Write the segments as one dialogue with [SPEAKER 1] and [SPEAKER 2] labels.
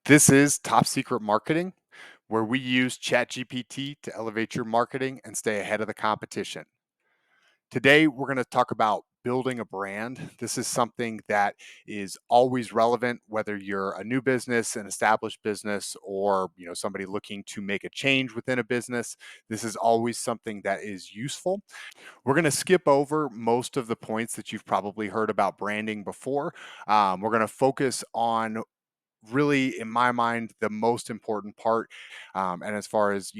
[SPEAKER 1] This is Top Secret Marketing, where we use ChatGPT to elevate your marketing and stay ahead of the competition. Today, we're going to talk about building a brand. This is something that is always relevant, whether you're a new business, an established business, or somebody looking to make a change within a business. This is always something that is useful. We're going to skip over most of the points that you've probably heard about branding before. We're going to focus on really, in my mind, the most important part. And as far as,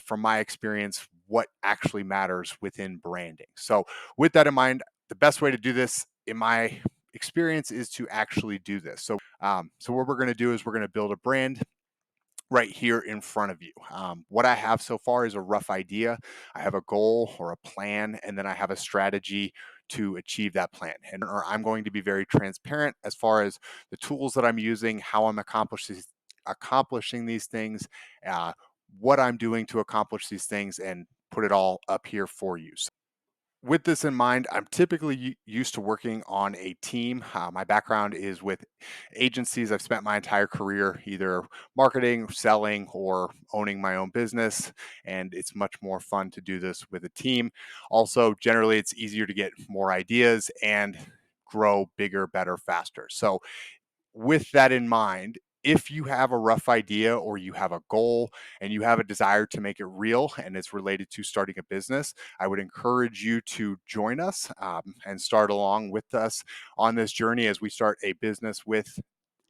[SPEAKER 1] from my experience, what actually matters within branding. So, with that in mind, the best way to do this, in my experience, is to actually do this. So what we're going to do is we're going to build a brand right here in front of you. What I have so far is a rough idea. I have a goal or a plan, and then I have a strategy to achieve that plan. I'm going to be very transparent as far as the tools that I'm using, how I'm accomplishing these things, uh, what I'm doing to accomplish these things, and put it all up here for you. With this in mind, I'm typically used to working on a team. My background is with agencies. I've spent my entire career either marketing, selling, or owning my own business. And it's much more fun to do this with a team. Also, generally, it's easier to get more ideas and grow bigger, better, faster. So, with that in mind, if you have a rough idea or you have a goal and you have a desire to make it real and it's related to starting a business, I would encourage you to join us and start along with us on this journey as we start a business with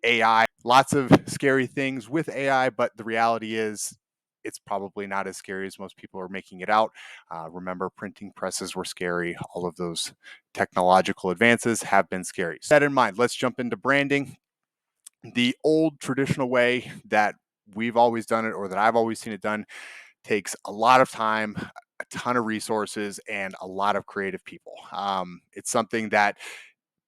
[SPEAKER 1] AI. Lots of scary things with AI, but the reality is it's probably not as scary as most people are making it out. Remember, printing presses were scary. All of those technological advances have been scary. So that in mind, let's jump into branding. The old traditional way that we've always done it or that I've always seen it done takes a lot of time, a ton of resources, and a lot of creative people. It's something that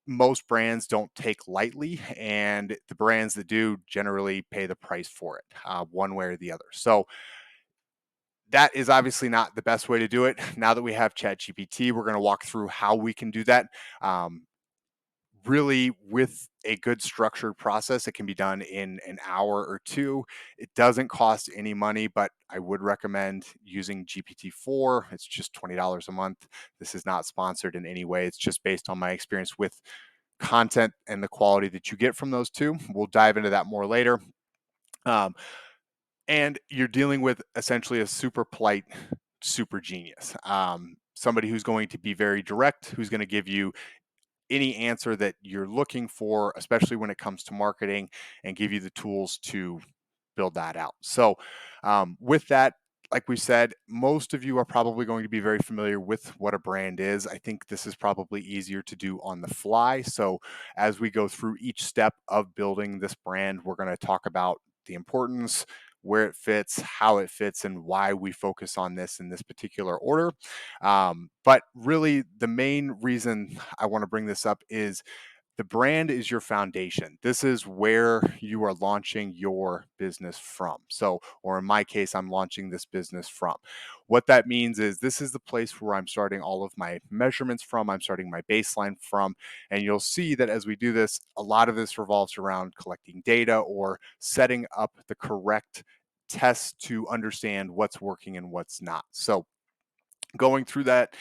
[SPEAKER 1] most brands don't take lightly, and the brands that do generally pay the price for it, one way or the other. So, that is obviously not the best way to do it. Now that we have ChatGPT, we're going to walk through how we can do that. Really, with a good structured process, it can be done in an hour or two. It doesn't cost any money, but I would recommend using GPT-4. It's just $20 a month. This is not sponsored in any way. It's just based on my experience with content and the quality that you get from those two. We'll dive into that more later. Um, and you're dealing with essentially a super polite super genius, somebody who's going to be very direct, who's going to give you any answer that you're looking for, especially when it comes to marketing, and give you the tools to build that out. So, with that, like we said, most of you are probably going to be very familiar with what a brand is. I think this is probably easier to do on the fly. So, as we go through each step of building this brand, we're going to talk about the importance, where it fits, how it fits, and why we focus on this in this particular order. But really, the main reason I want to bring this up is the brand is your foundation. This is where you are launching your business from. So, or in my case, I'm launching this business from. What that means is this is the place where I'm starting all of my measurements from, I'm starting my baseline from. And you'll see that as we do this, a lot of this revolves around collecting data or setting up the correct tests to understand what's working and what's not. So, going through that,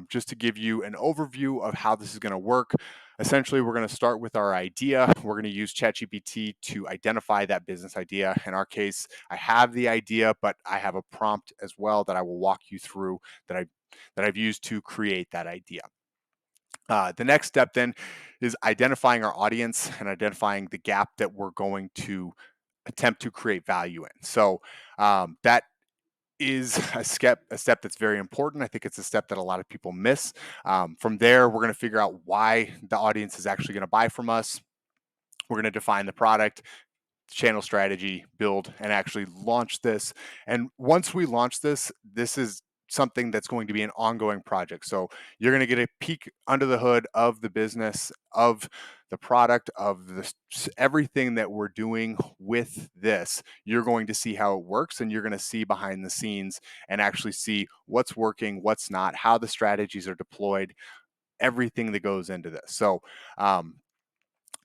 [SPEAKER 1] just to give you an overview of how this is going to work. Essentially, we're going to start with our idea. We're going to use ChatGPT to identify that business idea. In our case, I have the idea, but I have a prompt as well that I will walk you through that I've used to create that idea. The next step then is identifying our audience and identifying the gap that we're going to attempt to create value in. So that is a step that's very important. I think it's a step that a lot of people miss. From there, we're going to figure out why the audience is actually going to buy from us. We're going to define the product, channel strategy, build, and actually launch this. And once we launch this, this is something that's going to be an ongoing project. So you're going to get a peek under the hood of the business, of the product, of everything that we're doing with this. You're going to see how it works, and you're going to see behind the scenes and actually see what's working, what's not, how the strategies are deployed, everything that goes into this. So,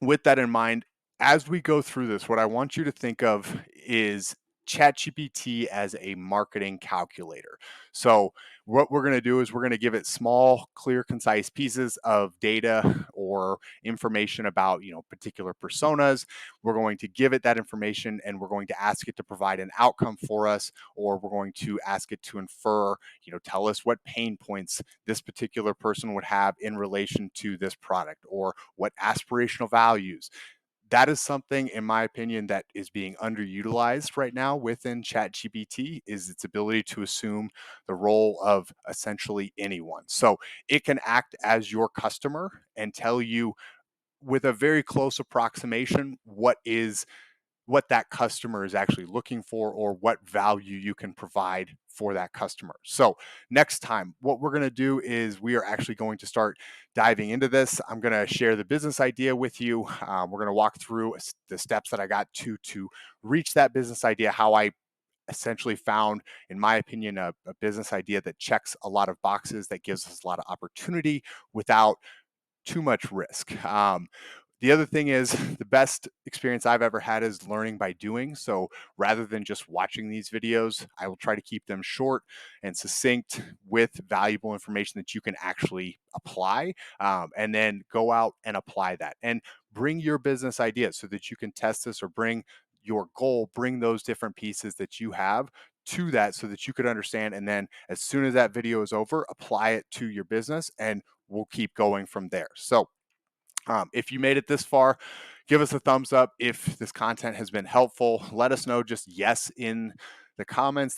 [SPEAKER 1] with that in mind, As we go through this, what I want you to think of is ChatGPT as a marketing calculator. So, what we're going to do is we're going to give it small, clear, concise pieces of data or information about, particular personas. We're going to give it that information and we're going to ask it to provide an outcome for us, or we're going to ask it to infer, tell us what pain points this particular person would have in relation to this product, or what aspirational values. That is something, in my opinion, that is being underutilized right now within ChatGPT, is its ability to assume the role of essentially anyone. So it can act as your customer and tell you with a very close approximation what that customer is actually looking for, or what value you can provide for that customer. So, next time, what we're going to do is we are actually going to start diving into this. I'm going to share the business idea with you. We're going to walk through the steps that I got to reach that business idea, how I essentially found, in my opinion, a business idea that checks a lot of boxes, that gives us a lot of opportunity without too much risk. The other thing is the best experience I've ever had is learning by doing. So rather than just watching these videos, I will try to keep them short and succinct with valuable information that you can actually apply, and then go out and apply that and bring your business ideas so that you can test this, or bring your goal, bring those different pieces that you have to that so that you could understand. And then as soon as that video is over, apply it to your business and we'll keep going from there. So, if you made it this far, give us a thumbs up. If this content has been helpful, let us know just yes in the comments.